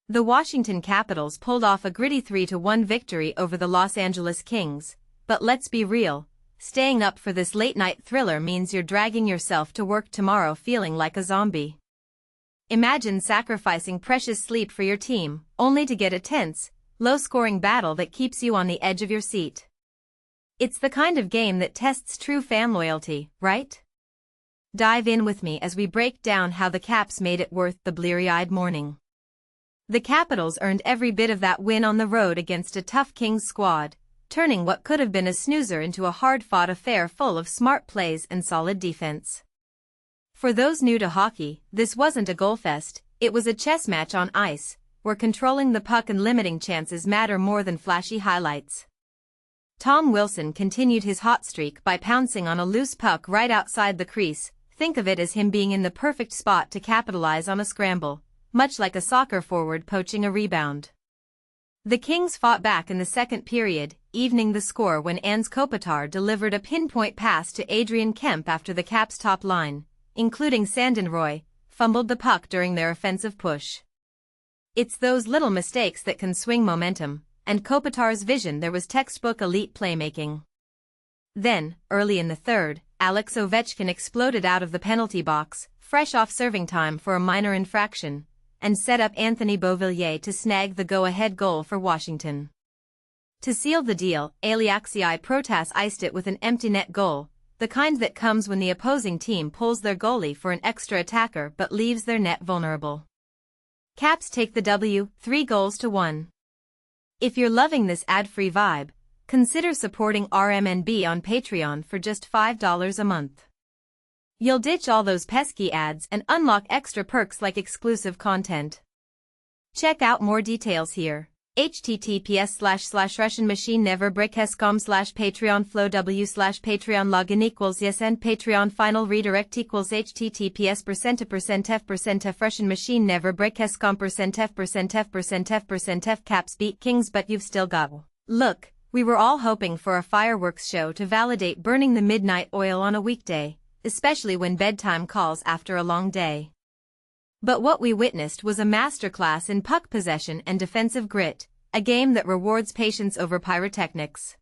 The Washington Capitals pulled off a gritty 3-1 victory over the Los Angeles Kings, but let's be real, staying up for this late-night thriller means you're dragging yourself to work tomorrow feeling like a zombie. Imagine sacrificing precious sleep for your team, only to get a tense, low-scoring battle that keeps you on the edge of your seat. It's the kind of game that tests true fan loyalty, right? Dive in with me as we break down how the Caps made it worth the bleary-eyed morning. The Capitals earned every bit of that win on the road against a tough Kings squad, turning what could have been a snoozer into a hard-fought affair full of smart plays and solid defense. For those new to hockey, this wasn't a goalfest, it was a chess match on ice, where controlling the puck and limiting chances matter more than flashy highlights. Tom Wilson continued his hot streak by pouncing on a loose puck right outside the crease. Think of it as him being in the perfect spot to capitalize on a scramble, much like a soccer forward poaching a rebound. The Kings fought back in the second period, evening the score when Anze Kopitar delivered a pinpoint pass to Adrian Kuemper after the Caps' top line, including Sandin Roy, fumbled the puck during their offensive push. It's those little mistakes that can swing momentum, and Kopitar's vision there was textbook elite playmaking. Then, early in the third, Alex Ovechkin exploded out of the penalty box, fresh off serving time for a minor infraction, and set up Anthony Beauvillier to snag the go-ahead goal for Washington. To seal the deal, Alexei Protas iced it with an empty net goal, the kind that comes when the opposing team pulls their goalie for an extra attacker but leaves their net vulnerable. Caps take the W, 3-1. If you're loving this ad-free vibe, consider supporting RMNB on Patreon for just $5 a month. You'll ditch all those pesky ads and unlock extra perks like exclusive content. Check out more details here. https://russianmachine.neverbreak.com/patreon flow w/patreon login equals yes and Patreon final redirect equals https://f%f Russian machine never break.com%f Caps beat Kings but you've still got. Look, we were all hoping for a fireworks show to validate burning the midnight oil on a weekday, especially when bedtime calls after a long day. But what we witnessed was a masterclass in puck possession and defensive grit, a game that rewards patience over pyrotechnics.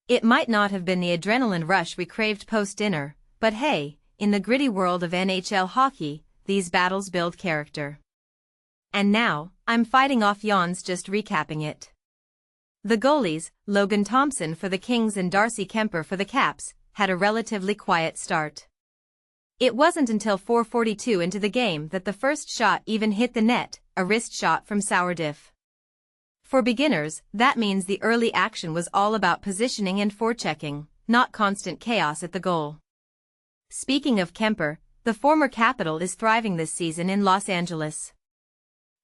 It might not have been the adrenaline rush we craved post-dinner, but hey, in the gritty world of NHL hockey, these battles build character. And now, I'm fighting off yawns just recapping it. The goalies, Logan Thompson for the Kings and Darcy Kuemper for the Caps, had a relatively quiet start. It wasn't until 4:42 into the game that the first shot even hit the net, a wrist shot from Sourdiff. For beginners, that means the early action was all about positioning and forechecking, not constant chaos at the goal. Speaking of Kuemper, the former Capital is thriving this season in Los Angeles.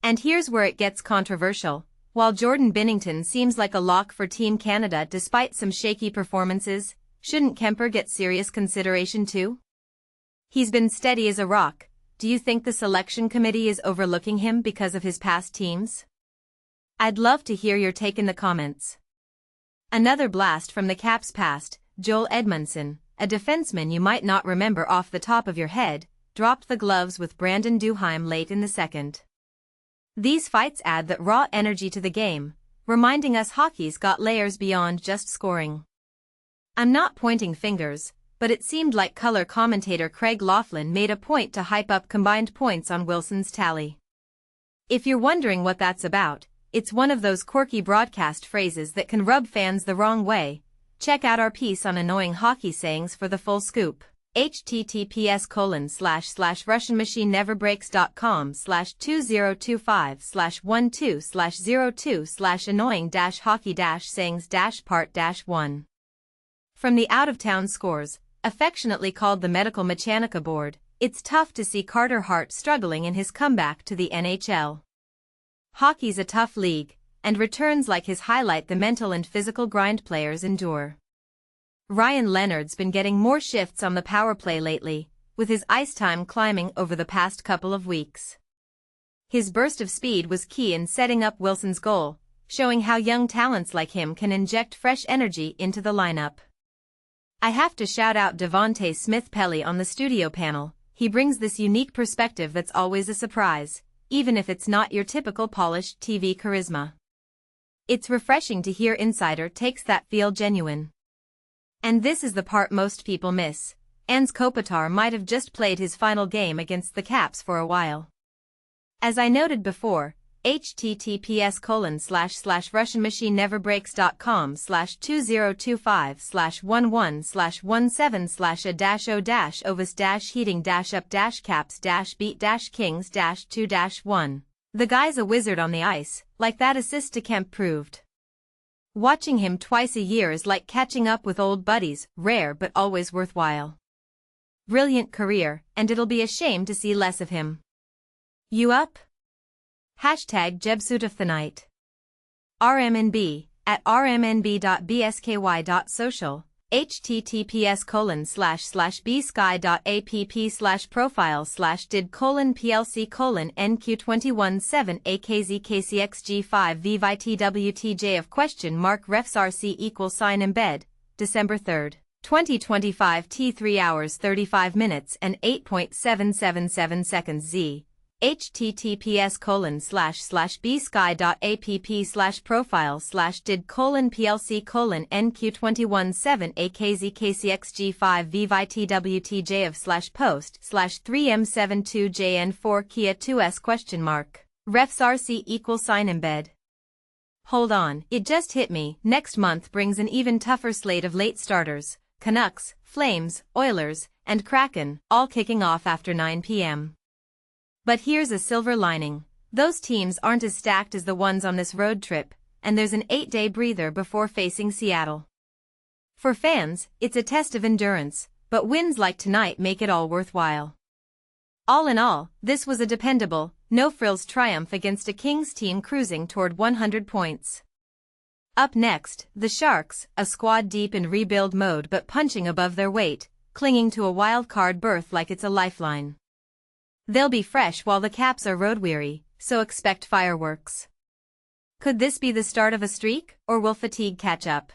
And here's where it gets controversial. While Jordan Binnington seems like a lock for Team Canada despite some shaky performances, shouldn't Kuemper get serious consideration too? He's been steady as a rock. Do you think the selection committee is overlooking him because of his past teams? I'd love to hear your take in the comments. Another blast from the Caps' past, Joel Edmundson, a defenseman you might not remember off the top of your head, dropped the gloves with Brandon Duhaime late in the second. These fights add that raw energy to the game, reminding us hockey's got layers beyond just scoring. I'm not pointing fingers, but it seemed like color commentator Craig Laughlin made a point to hype up combined points on Wilson's tally. If you're wondering what that's about, it's one of those quirky broadcast phrases that can rub fans the wrong way. Check out our piece on annoying hockey sayings for the full scoop. https://russianmachine.neverbreaks.com/2025/12/annoying-hockey-sayings-part-1. From the out-of-town scores, affectionately called the Medical Mechanica board, it's tough to see Carter Hart struggling in his comeback to the NHL. Hockey's a tough league, and returns like his highlight the mental and physical grind players endure. Ryan Leonard's been getting more shifts on the power play lately, with his ice time climbing over the past couple of weeks. His burst of speed was key in setting up Wilson's goal, showing how young talents like him can inject fresh energy into the lineup. I have to shout out Devontae Smith-Pelly on the studio panel. He brings this unique perspective that's always a surprise. even if it's not your typical polished TV charisma. It's refreshing to hear insider takes that feel genuine. And this is the part most people miss. Anze Kopitar might have just played his final game against the Caps for a while. As I noted before, https://russianmachine-never-breaks.com/2025/11/7/a-ovis-heating-up-beat-kings-2-1. The guy's a wizard on the ice, like that assist to Kuemper proved. Watching him twice a year is like catching up with old buddies, rare but always worthwhile. Brilliant career, and it'll be a shame to see less of him. You up? #Jebsuit RMNB, at rmnb.bsky.social, https://bsky.app/did:/PLC:/NQ21/7AKZKCXG5VYTWTJ embed, December 3, 2025 T 3 hours 35 minutes and 8.777 seconds Z. https://bsky.app/did:/PLC:/NQ21/7AKZKCXG5VYTWTJ/post/3M72JN4 Kia 2S ? Refs RC embed. Hold on, it just hit me. Next month brings an even tougher slate of late starters, Canucks, Flames, Oilers, and Kraken, all kicking off after 9 p.m. But here's a silver lining. Those teams aren't as stacked as the ones on this road trip, and there's an 8-day breather before facing Seattle. For fans, it's a test of endurance, but wins like tonight make it all worthwhile. All in all, this was a dependable, no-frills triumph against a Kings team cruising toward 100 points. Up next, the Sharks, a squad deep in rebuild mode but punching above their weight, clinging to a wild-card berth like it's a lifeline. They'll be fresh while the Caps are road-weary, so expect fireworks. Could this be the start of a streak, or will fatigue catch up?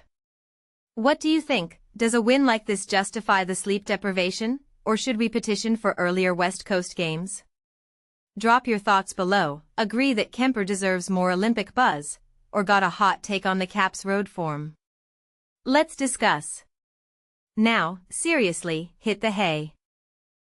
What do you think? Does a win like this justify the sleep deprivation, or should we petition for earlier West Coast games? Drop your thoughts below. Agree that Kuemper deserves more Olympic buzz, or got a hot take on the Caps' road form? Let's discuss. Now, seriously, hit the hay.